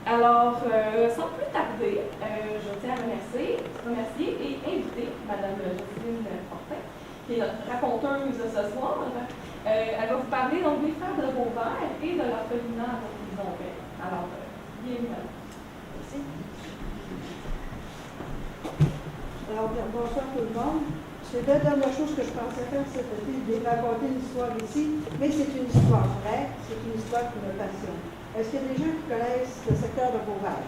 Alors, sans plus tarder, je tiens à remercier et inviter Mme Jocelyne Fortin, qui est notre raconteuse ce soir. Elle va vous parler donc des frères de Beauvert et de l'orphelinat qu'ils ont fait. Alors, bienvenue. Merci. Alors, bonsoir tout le monde. C'est la dernière chose que je pensais faire, c'était de raconter une histoire ici, mais c'est une histoire vraie, c'est une histoire qui me passionne. Est-ce qu'il y a des gens qui connaissent le secteur de Beauvert?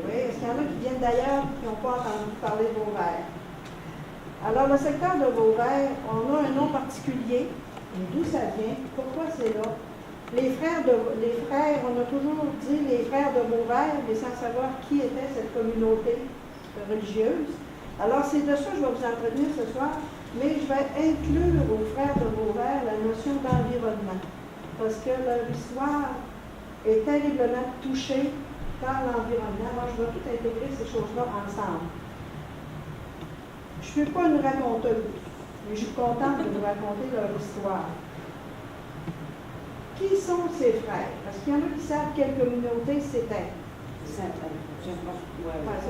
Oui. Est-ce qu'il y en a qui viennent d'ailleurs qui n'ont pas entendu parler de Beauvert? Alors, le secteur de Beauvert, on a un nom particulier, d'où ça vient, pourquoi c'est là. Les frères, on a toujours dit les frères de Beauvert, mais sans savoir qui était cette communauté religieuse. Alors, c'est de ça que je vais vous entretenir ce soir, mais je vais inclure aux frères de Beauvert la notion d'environnement, parce que leur histoire est terriblement touchée par l'environnement. Alors, je vais tout intégrer ces choses-là ensemble. Je ne suis pas une raconteuse, mais je suis contente de vous raconter leur histoire. Qui sont ces frères? Parce qu'il y en a qui savent quelle communauté c'était. C'est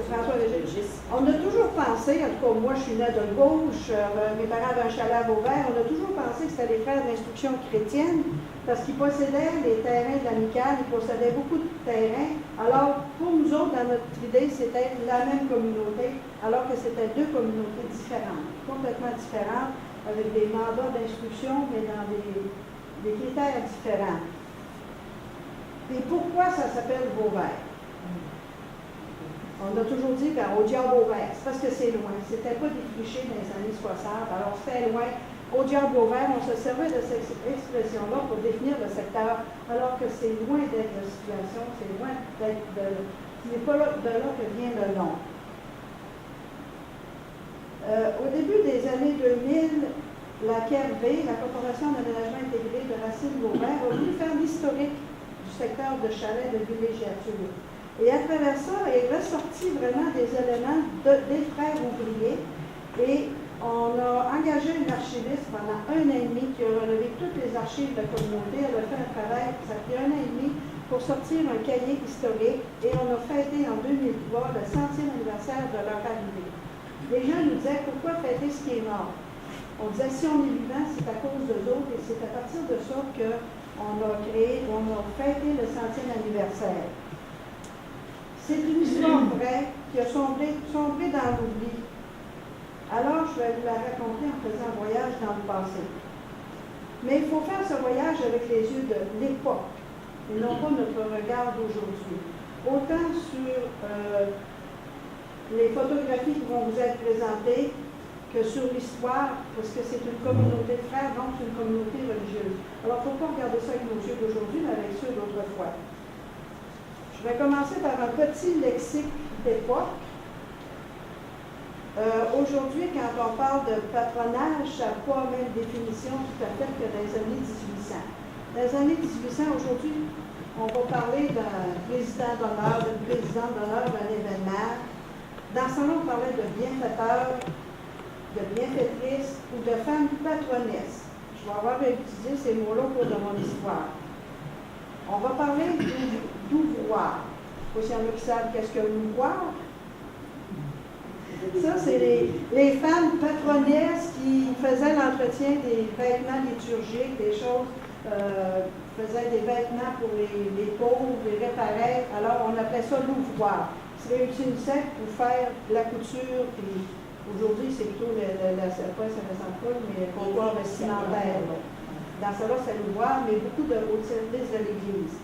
François Régis. On a toujours pensé, en tout cas moi je suis née de gauche, mes parents avaient un chalet à Beauvert, on a toujours pensé que c'était les frères d'instruction chrétienne parce qu'ils possédaient les terrains de l'amicale, ils possédaient beaucoup de terrains. Alors pour nous autres, dans notre idée, c'était la même communauté, alors que c'était deux communautés différentes, complètement différentes, avec des mandats d'instruction, mais dans des critères différents. Et pourquoi ça s'appelle Beauvert? On a toujours dit Audiard-Beauvert, c'est parce que c'est loin. C'était pas défriché dans les années 60, alors c'était loin. Audiard-Beauvert, on se servait de cette expression-là pour définir le secteur, alors que c'est loin d'être la situation, c'est loin d'être ce n'est pas de là que vient le nom. Au début des années 2000, la CRV, la Corporation d'aménagement intégré de Racine-Beauvert, a voulu faire l'historique du secteur de chalet de villégiature. Et à travers ça, est ressorti vraiment des éléments des frères ouvriers. Et on a engagé une archiviste pendant 1 an et demi qui a relevé toutes les archives de la communauté. Elle a fait un travail, ça a pris 1 an et demi pour sortir un cahier historique. Et on a fêté en 2003 le 100e anniversaire de leur arrivée. Les gens nous disaient, pourquoi fêter ce qui est mort? On disait, si on est vivant, c'est à cause d'eux autres. Et c'est à partir de ça qu'on a fêté le 100e anniversaire. C'est une histoire vraie qui a sombré dans l'oubli. Alors, je vais vous la raconter en faisant un voyage dans le passé. Mais il faut faire ce voyage avec les yeux de l'époque, et non pas notre regard d'aujourd'hui. Autant sur les photographies qui vont vous être présentées que sur l'histoire, parce que c'est une communauté de frères, donc c'est une communauté religieuse. Alors, il ne faut pas regarder ça avec nos yeux d'aujourd'hui, mais avec ceux d'autrefois. Je vais commencer par un petit lexique d'époque. Aujourd'hui, quand on parle de patronage, ça n'a pas la même définition tout à fait que dans les années 1800. Dans les années 1800, aujourd'hui, on va parler d'un président d'honneur, d'une présidente d'honneur d'un événement. Dans ce temps-là, on parlait de bienfaiteur, de bienfaitrice ou de femme patronesse. Je vais avoir utilisé ces mots-là au cours de mon histoire. On va parler d'ouvroir. Il faut s'il y en a qui savent qu'est-ce que l'ouvroir. Ça, c'est les femmes patronesses qui faisaient l'entretien des vêtements liturgiques, des choses, faisaient des vêtements pour les pauvres, les réparaient. Alors, on appelait ça l'ouvroir. Se réutilisait pour faire la couture, puis aujourd'hui, c'est plutôt le comptoir vestimentaire. Dans cela, c'est l'ouvroir, mais beaucoup de haut service de l'Église.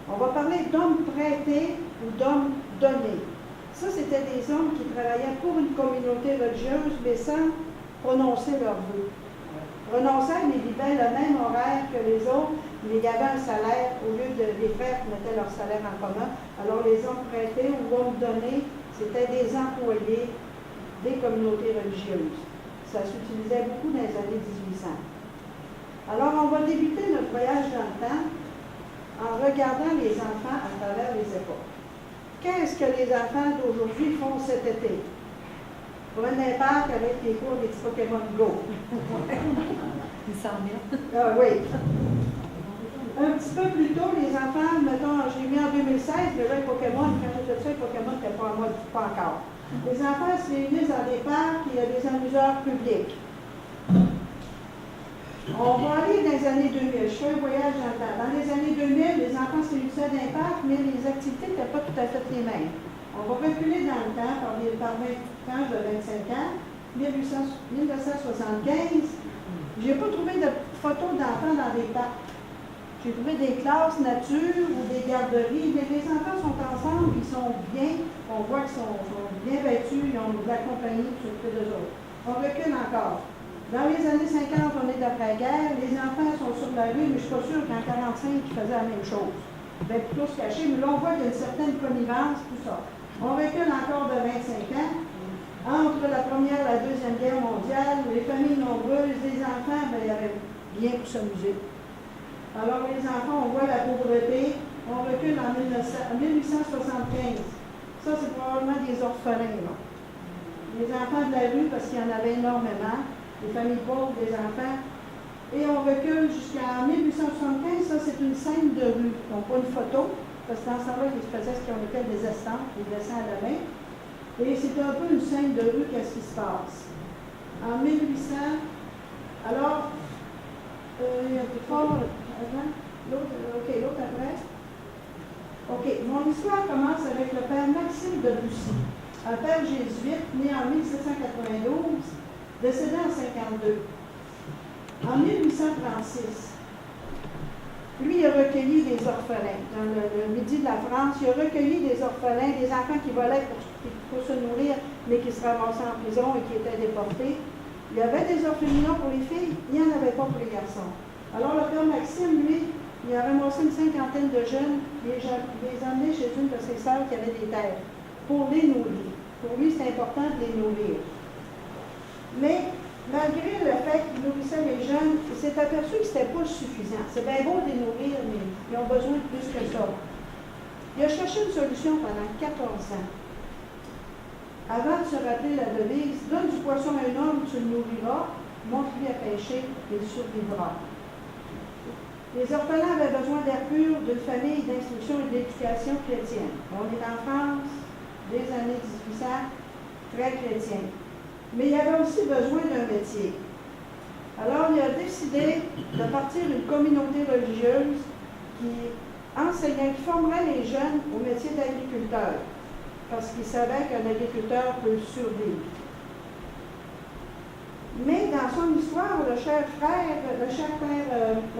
On va parler d'hommes prêtés ou d'hommes donnés. Ça, c'était des hommes qui travaillaient pour une communauté religieuse, mais sans prononcer leurs vœux. Prononçaient, mais vivaient le même horaire que les autres, mais il y avait un salaire, au lieu des frères qui mettaient leur salaire en commun. Alors, les hommes prêtés ou hommes donnés, c'était des employés des communautés religieuses. Ça s'utilisait beaucoup dans les années 1800. Alors, on va débuter notre voyage dans le temps en regardant les enfants à travers les époques. Qu'est-ce que les enfants d'aujourd'hui font cet été? Pour un impact avec les cours des petits Pokémon Go. Ils s'en mettent. Ah oui. Un petit peu plus tôt, les enfants, mettons, j'ai mis en 16, mais là, les Pokémon, quand j'ai fait ça, les Pokémon n'étaient pas en mode, pas encore. Les enfants se réunissent dans des parcs, il y a des amuseurs publics. On va aller dans les années 2000. Je fais un voyage dans le temps. Dans les années 2000, les enfants se réunissaient dans les parcs, mais les activités n'étaient pas tout à fait les mêmes. On va reculer dans le temps par 20 ans de 25 ans, 1975. Je n'ai pas trouvé de photos d'enfants dans des parcs. J'ai trouvé des classes nature ou des garderies, mais les enfants sont ensemble, ils sont bien, on voit qu'ils sont bien vêtus, ils ont de la compagnie qui s'occupe d'eux autres. On recule encore. Dans les années 50, on est d'après-guerre, les enfants sont sur la rue, mais je ne suis pas sûre qu'en 45, ils faisaient la même chose. Ils devaient plutôt se cacher, mais là, on voit qu'il y a une certaine connivence, tout ça. On recule encore de 25 ans. Entre la Première et la Deuxième Guerre mondiale, les familles nombreuses, les enfants, il y avait bien pour s'amuser. Alors, les enfants, on voit la pauvreté, on recule en 1875. Ça, c'est probablement des orphelins, là. Les enfants de la rue, parce qu'il y en avait énormément, les familles pauvres, des enfants. Et on recule jusqu'en 1875, ça, c'est une scène de rue. Donc, pas une photo, parce que dans ce temps-là, ils faisaient ce qu'on appelle des estampes, des dessins à la main. Et c'est un peu une scène de rue, qu'est-ce qui se passe. En 1800, alors, il y a des forts. L'autre après. OK, mon histoire commence avec le père Maxime Debussy, un père jésuite né en 1792, décédé en 1952. En 1836, lui, il a recueilli des orphelins. Dans le midi de la France, il a recueilli des orphelins, des enfants qui volaient pour se nourrir, mais qui se ramassaient en prison et qui étaient déportés. Il y avait des orphelinats pour les filles, il n'y en avait pas pour les garçons. Alors, le père Maxime, lui, il a ramassé une cinquantaine de jeunes, les emmenés chez une de ses sœurs qui avait des terres, pour les nourrir. Pour lui, c'est important de les nourrir. Mais, malgré le fait qu'il nourrissait les jeunes, il s'est aperçu que ce n'était pas suffisant. C'est bien beau de les nourrir, mais ils ont besoin de plus que ça. Il a cherché une solution pendant 14 ans. Avant de se rappeler la devise, donne du poisson à un homme, tu le nourriras, montre-lui à pêcher, il survivra. Les orphelins avaient besoin d'air pur, d'une famille, d'instruction et d'éducation chrétienne. On est en France, des années 1800, très chrétien. Mais il avait aussi besoin d'un métier. Alors, il a décidé de partir d'une communauté religieuse qui enseignait, qui formerait les jeunes au métier d'agriculteur, parce qu'il savait qu'un agriculteur peut survivre. Mais dans son histoire, le cher père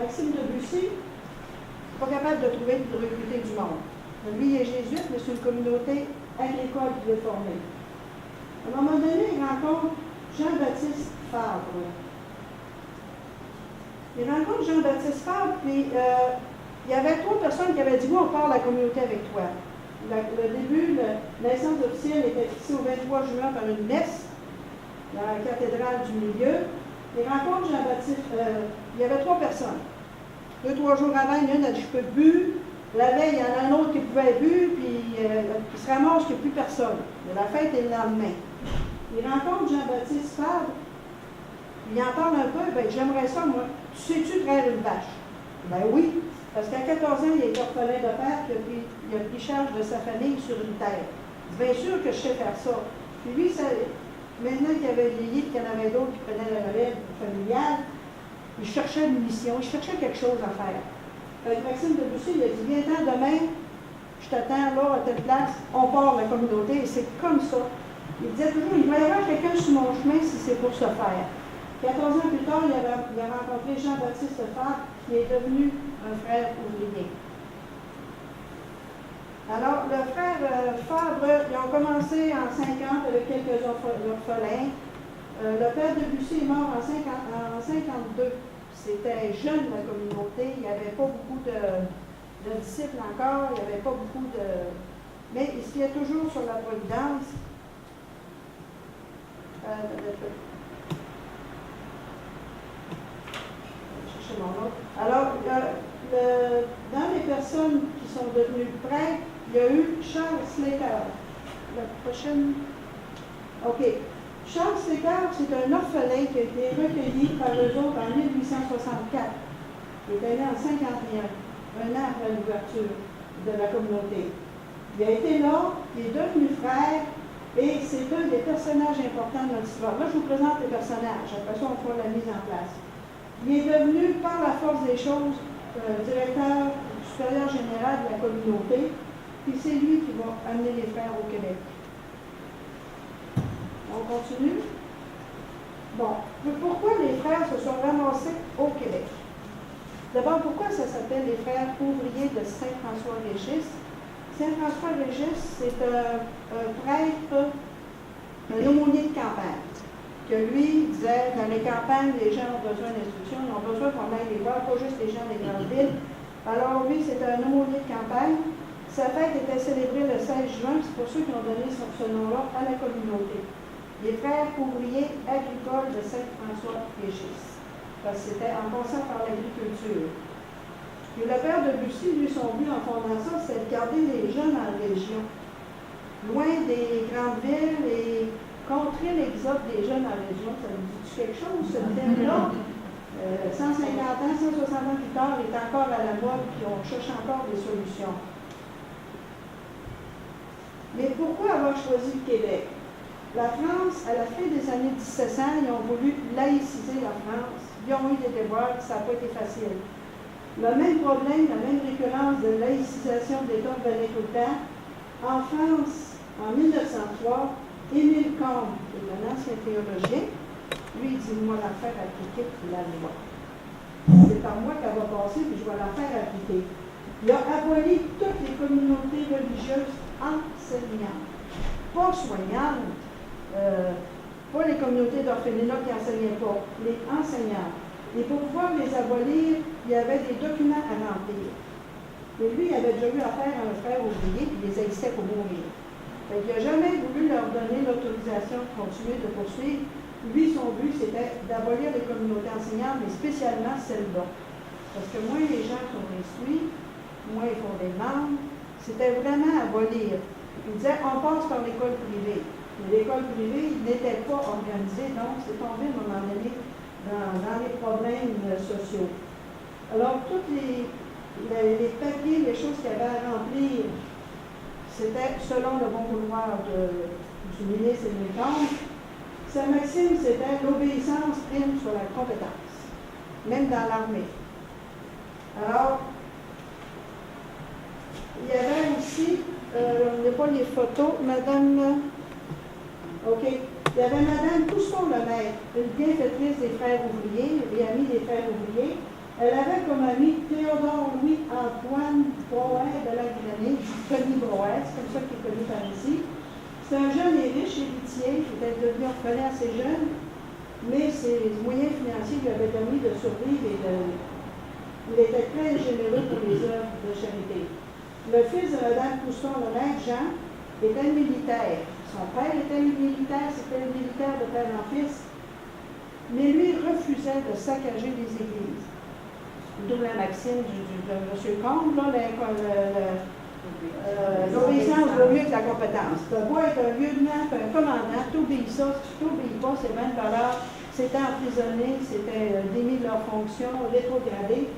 Maxime Debussy n'est pas capable de recruter du monde. Lui, il est jésuite, mais c'est une communauté agricole qu'il est formée. À un moment donné, il rencontre Jean-Baptiste Fabre. Il rencontre Jean-Baptiste Fabre, puis il y avait 3 personnes qui avaient dit « Moi, on part la communauté avec toi ». Le début, la naissance officielle était fixée au 23 juin par une messe dans la cathédrale du milieu. Il rencontre Jean-Baptiste, il y avait 3 personnes. 2-3 jours avant, il y en a dit « Je peux bu ». La veille, il y en a un autre qui pouvait bu, puis il se ramasse qu'il n'y a plus personne. Mais la fête est le lendemain. Il rencontre Jean-Baptiste Fabre, il en parle un peu, bien, j'aimerais ça, moi. Tu sais-tu traire une vache? Ben oui, parce qu'à 14 ans, il est orphelin de père, puis il a pris charge de sa famille sur une terre. Bien sûr que je sais faire ça. Puis lui, maintenant qu'il avait vieilli, qu'il y en avait d'autres qui prenaient la relève familiale, il cherchait une mission, il cherchait quelque chose à faire. Maxime Debussy, il a dit, viens-t'en demain, je t'attends là, à telle place, on part la communauté, et c'est comme ça. Il disait toujours, il va y avoir quelqu'un sur mon chemin si c'est pour se faire. 14 ans plus tard, il a rencontré Jean-Baptiste Fabre, qui est devenu un frère ouvrier. Alors, le frère Fabre, ils ont commencé en 50 avec quelques orphelins. Le père Debussy est mort en 52. C'était jeune, la communauté. Il n'y avait pas beaucoup de disciples encore. Il n'y avait pas beaucoup de... Mais il se fiait toujours sur la providence. Alors, dans les personnes qui sont devenues prêtres, il y a eu Charles Slater. La prochaine. OK. Charles Slater, c'est un orphelin qui a été recueilli par eux autres en 1864. Il était né en 51, un an après l'ouverture. de la communauté. Il a été là, il est devenu frère, et c'est un des personnages importants de notre histoire. Là, je vous présente les personnages, après ça, on fera la mise en place. Il est devenu, par la force des choses, directeur supérieur général de la communauté, puis c'est lui qui va amener les frères au Québec. On continue? Bon, pourquoi les frères se sont ramassés au Québec? D'abord, pourquoi ça s'appelle les frères ouvriers de Saint-François-Régis? Saint-François-Régis, c'est un prêtre, un aumônier de campagne, que lui disait, dans les campagnes, les gens ont besoin d'instruction, ils ont besoin qu'on aille les voir, pas juste les gens des grandes villes. Alors lui, c'était un aumônier de campagne. Sa fête était célébrée le 16 juin, c'est pour ceux qui ont donné ce nom-là à la communauté. Les frères ouvriers agricoles de Saint-François-Régis. Parce que c'était en passant par l'agriculture. Et le père de Bussy, lui, son but en fondant ça, c'était de garder les jeunes en région, loin des grandes villes et contrer l'exode des jeunes en région. Ça vous dit quelque chose, ce thème-là? 150 ans, 160 ans plus tard, il est encore à la mode, puis on cherche encore des solutions. Mais pourquoi avoir choisi le Québec? La France, à la fin des années 1700, ils ont voulu laïciser la France. Ils ont eu des déboires, ça n'a pas été facile. Le même problème, la même récurrence de laïcisation de l'État venait tout le temps. En France, en 1903, Émile Combes, qui est un ancien théologien, lui, il dit, moi, l'affaire appliquée, la loi. C'est par moi qu'elle va passer, puis je vais la faire appliquer. Il a aboli toutes les communautés religieuses enseignantes, pas soignantes, pas les communautés d'orphelinat qui n'enseignaient pas, les enseignantes. Et pour pouvoir les abolir, il y avait des documents à remplir. Et lui, il avait déjà eu affaire à un frère ouvrier, puis il les haïssait pour mourir. Il n'a jamais voulu leur donner l'autorisation de continuer de poursuivre. Lui, son but, c'était d'abolir les communautés enseignantes, mais spécialement celles-là. Parce que moins les gens sont instruits, moins ils font des demandes. C'était vraiment abolir. Il disait, on passe par l'école privée. Mais l'école privée n'était pas organisée, donc c'est tombé à un moment donné dans les problèmes sociaux. Alors, tous les papiers, les choses qu'il y avait à remplir, c'était selon le bon vouloir du ministre Émile Combes. Sa maxime, c'était l'obéissance prime sur la compétence, même dans l'armée. Alors, il y avait aussi, on n'a pas les photos, Madame, OK, il y avait Madame Pousson-Lemaître, une bienfaitrice des frères ouvriers, et amie des frères ouvriers. Elle avait comme ami Théodore Louis-Antoine Brouwer de la Grenée, Tony Brouwer, c'est comme ça qu'il est connu par ici. C'est un jeune et riche héritier qui était devenu orphelin assez jeune, mais ses moyens financiers lui avaient permis de survivre et il était très généreux pour les œuvres de charité. Le fils de Mme Pousson-Lemaître, Jean, était militaire. Son père était militaire, c'était le militaire de père en fils, mais lui refusait de saccager les églises. D'où la maxime de M. Combes, l'obéissance vaut mieux que la compétence. Tu dois être un lieutenant, un commandant, t'obéis ça, si tu t'obéis pas, c'est 20 $, c'était emprisonné, c'était démis de leur fonction, rétrogradé.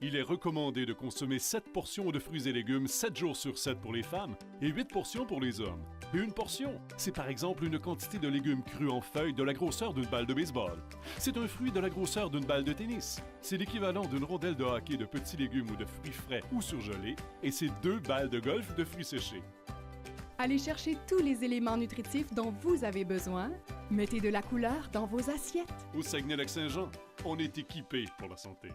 Il est recommandé de consommer 7 portions de fruits et légumes 7 jours sur 7 pour les femmes et 8 portions pour les hommes. Et une portion, c'est par exemple une quantité de légumes crus en feuilles de la grosseur d'une balle de baseball. C'est un fruit de la grosseur d'une balle de tennis. C'est l'équivalent d'une rondelle de hockey de petits légumes ou de fruits frais ou surgelés et c'est 2 balles de golf de fruits séchés. Allez chercher tous les éléments nutritifs dont vous avez besoin. Mettez de la couleur dans vos assiettes. Au Saguenay-Lac-Saint-Jean, on est équipé pour la santé.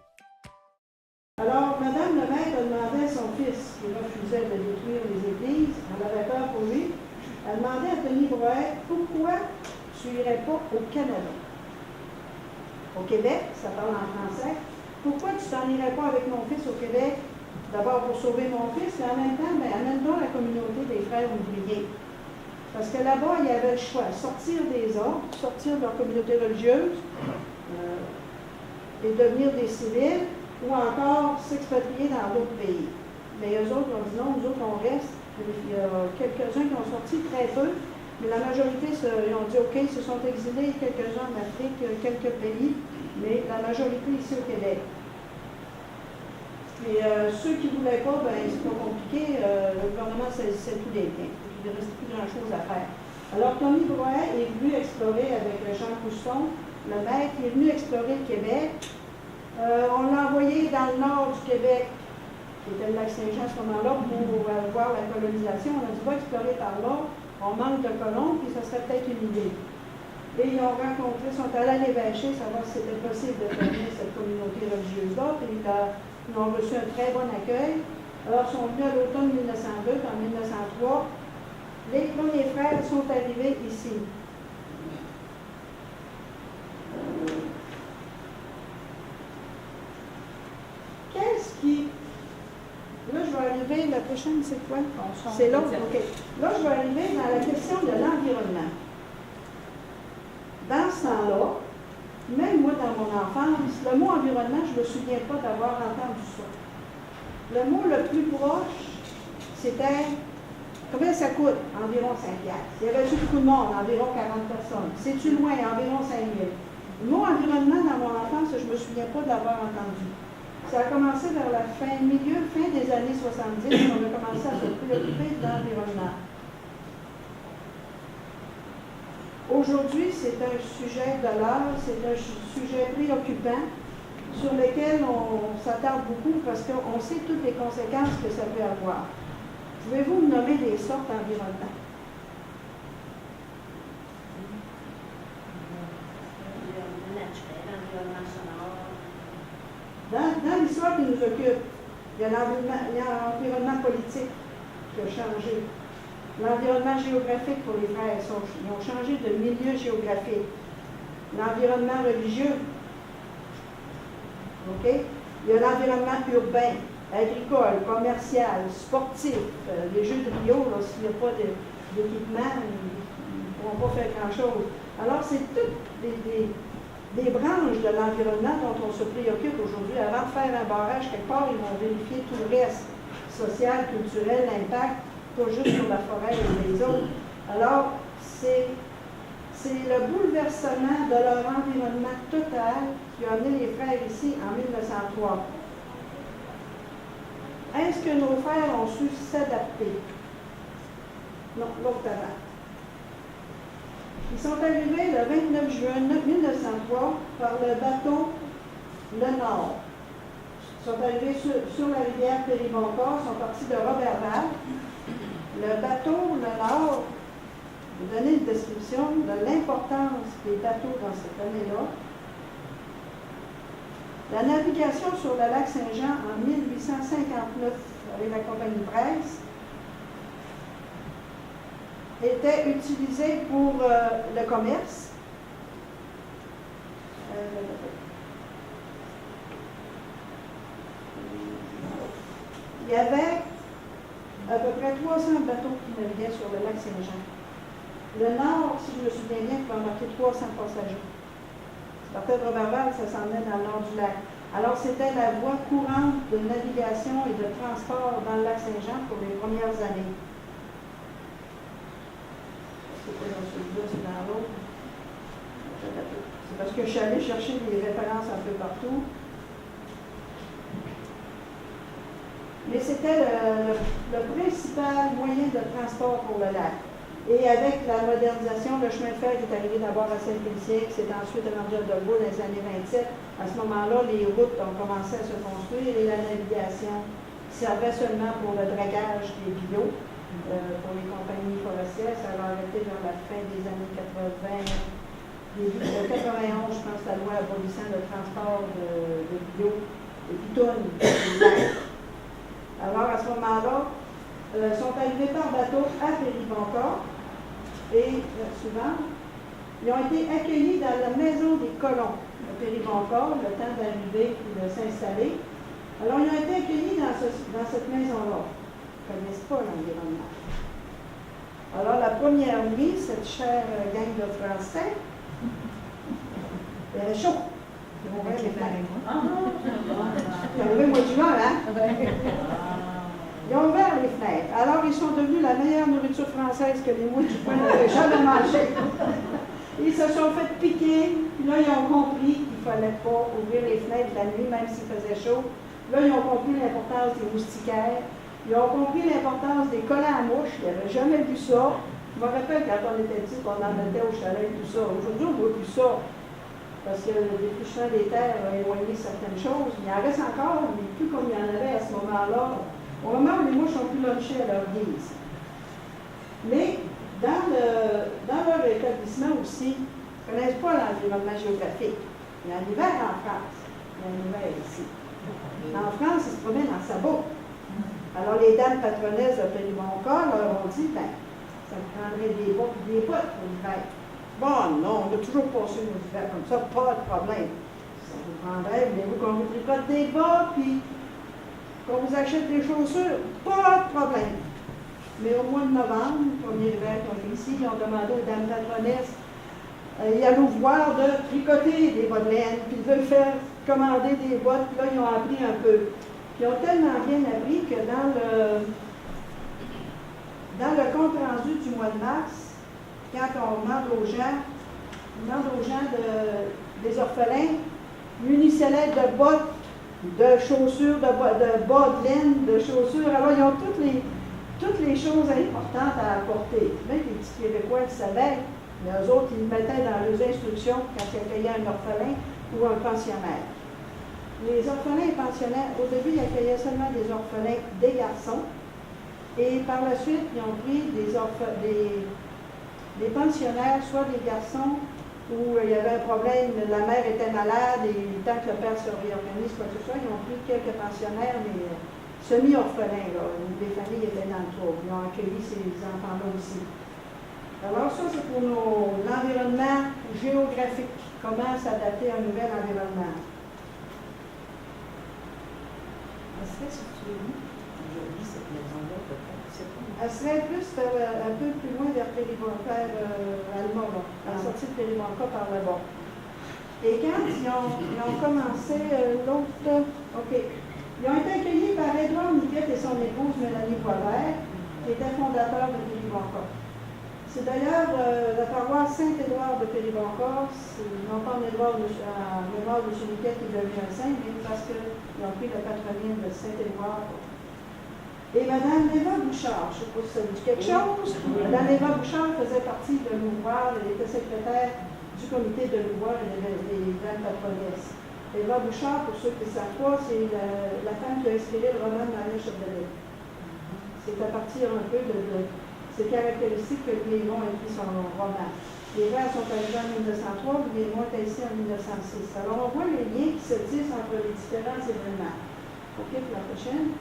Alors, Mme Lemaître demandait à son fils, qui refusait de détruire les églises, elle avait peur pour lui, elle demandait à Tony Brouwer, pourquoi tu n'irais pas au Canada? Au Québec, ça parle en français. Pourquoi tu t'en irais pas avec mon fils au Québec? D'abord pour sauver mon fils, mais en même temps, amène-toi la communauté des frères ouvriers. Parce que là-bas, il y avait le choix, sortir des ordres, sortir de leur communauté religieuse et devenir des civils, ou encore s'expatrier dans d'autres pays. Mais eux autres ont dit non, nous autres on reste. Il y a quelques-uns qui ont sorti, très peu, mais la majorité ils ont dit OK, ils se sont exilés, quelques-uns en Afrique, quelques pays, mais la majorité ici au Québec. Puis ceux qui ne voulaient pas, ben c'est pas compliqué, le gouvernement saisissait tous les biens. Il ne restait plus grand-chose à faire. Alors, Tony Brouet est venu explorer avec Jean Couston, le maître, il est venu explorer le Québec. On l'a envoyé dans le nord du Québec, qui était le lac Saint-Jean à ce moment-là, pour voir la colonisation. On a dit, va explorer par là, on manque de colons, puis ça serait peut-être une idée. Et ils ont rencontré, sont allés à l'Évêché, savoir si c'était possible de fermer cette communauté religieuse-là, puis ils ont reçu un très bon accueil. Alors, ils sont venus à l'automne 1902, en 1903. Les premiers frères sont arrivés ici. Qu'est-ce qui... Là, je vais arriver, la prochaine, c'est quoi? C'est l'autre, OK. Là, je vais arriver dans la question de l'environnement. Dans ce temps-là, même moi, dans mon enfance, le mot environnement, je ne me souviens pas d'avoir entendu ça. Le mot le plus proche, c'était combien ça coûte? Environ 5 piastres. Il y avait beaucoup de monde, environ 40 personnes. C'est-tu loin? Environ 5 000. Le mot environnement, dans mon enfance, je ne me souviens pas de l'avoir entendu. Ça a commencé vers la fin des années 70, on a commencé à se préoccuper de l'environnement. Aujourd'hui, c'est un sujet de l'heure, c'est un sujet préoccupant sur lequel on s'attarde beaucoup parce qu'on sait toutes les conséquences que ça peut avoir. Pouvez-vous me nommer des sortes d'environnement? L'environnement naturel, l'environnement sonore. Dans l'histoire qui nous occupe, il y a l'environnement politique qui a changé. L'environnement géographique pour les frères, ils ont changé de milieu géographique. L'environnement religieux, OK? Il y a l'environnement urbain, agricole, commercial, sportif, les jeux de Rio, s'il n'y a pas d'équipement, ils ne pourront pas faire grand-chose. Alors, c'est toutes des branches de l'environnement dont on se préoccupe aujourd'hui. Avant de faire un barrage quelque part, ils vont vérifier tout le reste, social, culturel, l'impact, pas juste sur la forêt et les autres. Alors, c'est le bouleversement de leur environnement total qui a amené les frères ici en 1903. Est-ce que nos frères ont su s'adapter? Non, l'autre avant. Ils sont arrivés le 29 juin 1903 par le bateau Le Nord. Ils sont arrivés sur la rivière Périboncourt, sont partis de Roberval. Le bateau Le Nord, je vais donner une description de l'importance des bateaux dans cette année-là. La navigation sur le lac Saint-Jean en 1859 avec la compagnie Presse était utilisée pour le commerce. Il y avait à peu près 300 bateaux qui naviguaient sur le lac Saint-Jean. Le Nord, si je me souviens bien, peut embarquer 300 passagers. Ça partait de Roberval, ça s'en venait dans le nord du lac. Alors, c'était la voie courante de navigation et de transport dans le lac Saint-Jean pour les premières années. C'est pas dans celui-là, c'est dans l'autre. C'est parce que je suis allée chercher des références un peu partout. Mais c'était le principal moyen de transport pour le lac. Et avec la modernisation, le chemin de fer est arrivé d'abord à Saint-Félicien, qui s'est ensuite rendu à Dolbeau dans les années 27. À ce moment-là, les routes ont commencé à se construire et la navigation servait seulement pour le dragage des billots pour les compagnies forestières. Ça a arrêté vers la fin des années 80, début de 91, je pense, la loi abolissant le transport de billots et pitounes du lac. Alors, à ce moment-là, sont arrivés par bateau à Périboncourt et suivant, ils ont été accueillis dans la maison des colons de Périboncourt, le temps d'arriver et de s'installer. Alors, ils ont été accueillis dans cette maison-là. Ils ne connaissent pas l'environnement. Alors, la première nuit, cette chère gang de Français, il avait chaud. Ils ont ouvert les fenêtres. C'est arrivé au mois de juin, hein? Ils ont ouvert les fenêtres. Alors, ils sont devenus la meilleure nourriture française que les mouches du coin n'avaient jamais mangé. Ils se sont fait piquer. Puis là, ils ont compris qu'il ne fallait pas ouvrir les fenêtres la nuit, même s'il faisait chaud. Là, ils ont compris l'importance des moustiquaires. Ils ont compris l'importance des collants à mouches. Ils n'avaient jamais vu ça. Je me rappelle quand on était petit, qu'on en mettait au chalet, tout ça. Aujourd'hui, on ne voit plus ça. Parce que le défrichement des terres a éloigné certaines choses. Il en reste encore, mais plus comme il y en avait à ce moment-là. Au moment où les mouches sont plus lunchées à leur guise. Mais dans leur établissement aussi, ils ne connaissent pas l'environnement géographique. Il y a l'hiver en France, il y a l'hiver ici. En France, ils se promènent en sabot. Alors les dames patronesses de Péribonca leur ont dit, ben, ça me prendrait des bottes pour l'hiver. Bon, non, on a toujours passé nos hivers comme ça, pas de problème. Ça vous prendrait, voulez-vous qu'on vous tricote des bas, puis qu'on vous achète des chaussures? Pas de problème. Mais au mois de novembre, le premier hiver qu'on est ici, ils ont demandé aux dames patronesses et à l'ouvroir de tricoter des bas de laine, puis de faire commander des bottes, puis là, ils ont appris un peu. Puis ils ont tellement bien appris que dans le compte rendu du mois de mars, quand on demande aux gens des orphelins, munissez-les de bottes, de chaussures, de bas de laine, de chaussures. Alors, ils ont toutes les choses importantes à apporter. Même les petits Québécois le savaient, mais eux autres, ils le mettaient dans leurs instructions quand ils accueillaient un orphelin ou un pensionnaire. Les orphelins et pensionnaires, au début, ils accueillaient seulement des orphelins, des garçons, et par la suite, ils ont pris des pensionnaires, soit des garçons où il y avait un problème, la mère était malade et le temps que le père se réorganise, quoi que ce soit, ils ont pris quelques pensionnaires, mais semi-orphelins, où les familles étaient dans le trou. Ils ont accueilli ces enfants-là aussi. Alors ça, c'est pour l'environnement géographique, comment s'adapter à un nouvel environnement. Elle serait située aujourd'hui, cette maison-là, peut-être? Elle serait plus un peu plus loin vers Péribonca, Alma, à la sortie de Péribonca par là-bas. Et quand ils ont commencé l'autre, OK, ils ont été accueillis par Édouard Niquette et son épouse Mélanie Boisvert, qui était fondateur de Péribonca. C'est d'ailleurs la paroisse Saint-Édouard de Péribonca, non pas en mémoire de M. Niquette qui est devenu un saint, mais parce qu'ils ont pris le patronyme de Saint-Édouard. Et Mme Eva Bouchard, je ne sais pas si ça dit quelque chose. Mme Eva Bouchard faisait partie de l'ouvroir, elle était secrétaire du comité de l'ouvroir et des dames patronesses. Eva Bouchard, pour ceux qui ne savent pas, c'est la femme qui a inspiré le roman de Maria Chapdelaine. C'est à partir un peu de ces caractéristiques que Guillemot a écrit son roman. Les vers sont arrivés en 1903, Guillemot est ici en 1906. Alors on voit les liens qui se tissent entre les différents événements. OK, pour la prochaine.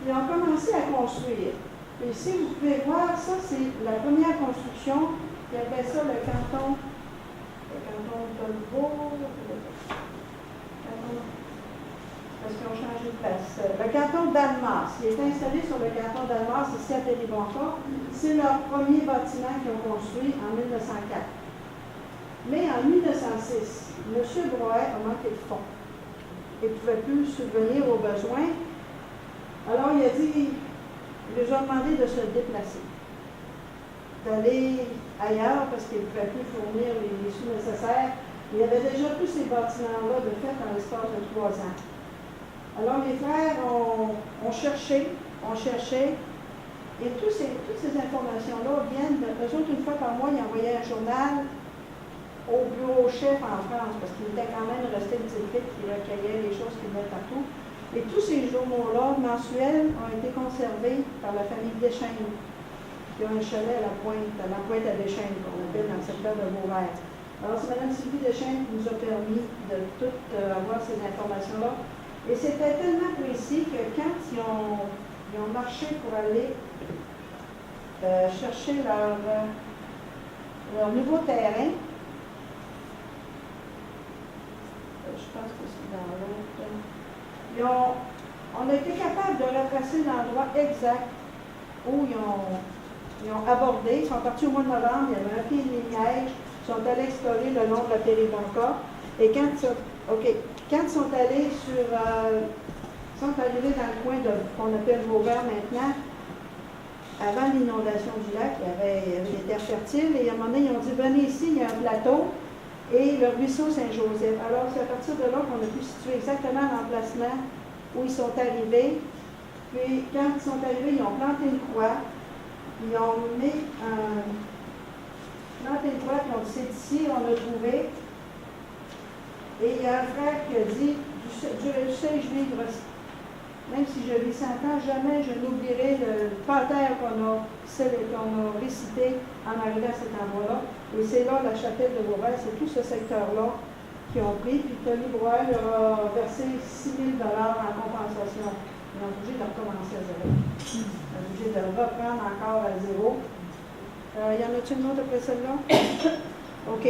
Ils ont commencé à construire. Et ici, vous pouvez voir, ça, c'est la première construction. Ils appelaient ça le canton Tolbeau, parce qu'ils ont changé de place. Le canton d'Almas. Il est installé sur le canton d'Almas, ici à Péribonca. C'est leur premier bâtiment qu'ils ont construit en 1904. Mais en 1906, M. Drouet a manqué de fonds. Il ne pouvait plus subvenir aux besoins. Alors, il les a demandé de se déplacer, d'aller ailleurs parce qu'il ne pouvait plus fournir les sous nécessaires. Il avait déjà tous ces bâtiments-là de fait en l'espace de 3 ans. Alors, les frères ont cherché, et toutes ces informations-là viennent de eux autres. Une fois par mois, ils envoyaient un journal au bureau chef en France, parce qu'il était quand même resté une petite fille qui recueillait les choses qui venaient partout. Et tous ces journaux-là, mensuels, ont été conservés par la famille Deschênes, qui a un chalet à la pointe à Deschênes, qu'on appelle dans le secteur de Beauvert. Alors, c'est Mme Sylvie Deschênes qui nous a permis de tout avoir ces informations-là. Et c'était tellement précis que quand ils ont marché pour aller chercher leur nouveau terrain, je pense que c'est dans l'autre. On a été capable de retracer l'endroit exact où ils ont abordé. Ils sont partis au mois de novembre, il y avait un pied de neige. Ils sont allés explorer le long de la Péribonca. Et quand ils sont allés sont arrivés dans le coin qu'on appelle Vauvert maintenant, avant l'inondation du lac, il y avait des terres fertiles. Et à un moment donné, ils ont dit, venez ici, il y a un plateau. et le ruisseau Saint-Joseph. Alors, c'est à partir de là qu'on a pu situer exactement l'emplacement où ils sont arrivés. Puis, quand ils sont arrivés, ils ont planté une croix. Ils ont planté une croix, puis on dit, c'est ici, on l'a trouvé. Et il y a un frère qui a dit, je sais, je vivre, même si je vis 100 ans, jamais je n'oublierai le pater qu'on a récité en arrivant à cet endroit-là. Et c'est là la chapelle de Vauvert, c'est tout ce secteur-là qui ont pris. Puis Tony Brouwer leur a versé 6 000 $ en compensation. Ils ont obligé de recommencer à zéro. Ils ont obligé de reprendre encore à zéro. Y en a-t-il une autre après celle-là? OK.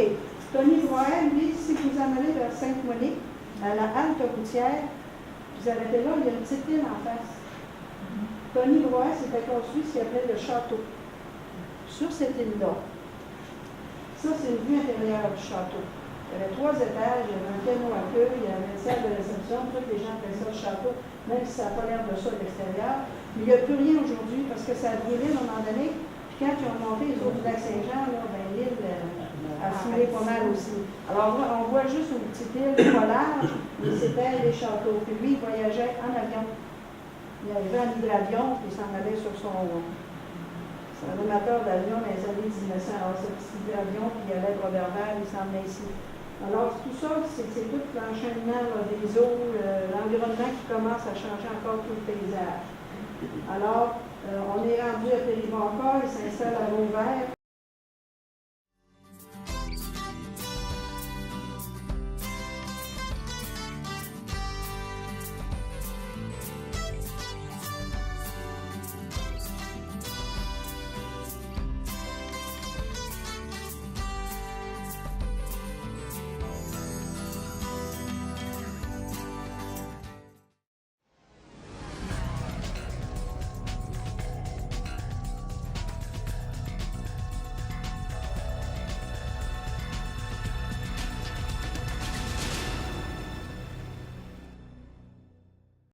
Tony Brouwer, lui, si vous en allez vers Sainte-Monique, à la halte routière, vous arrêtez là, il y a une petite île en face. Tony Brouwer s'était construit ce qu'il appelait le château. Sur cette île-là. Ça, c'est une vue intérieure du château. Il y avait 3 étages, il y avait un piano à queue, il y avait une salle de réception, tous les gens appelaient ça le château, même si ça n'a pas l'air de ça à l'extérieur. Mais il n'y a plus rien aujourd'hui parce que ça a brûlé à un moment donné. Puis quand ils ont monté les eaux du lac Saint-Jean, là, ben, l'île a foulé pas mal aussi. Alors on voit juste une petite île pas large, mais c'était les châteaux. Puis lui, il voyageait en avion. Il arrivait en hydravion, puis il s'en allait sur son amateur d'avion dans les années 1900. Alors, ce petit avion, puis il allait à Robert-Vert, il s'en venait ici. Alors, tout ça, c'est tout l'enchaînement des eaux, l'environnement qui commence à changer encore tout le paysage. Alors, on est rendu à Péribonca, il s'installe à Vauvert.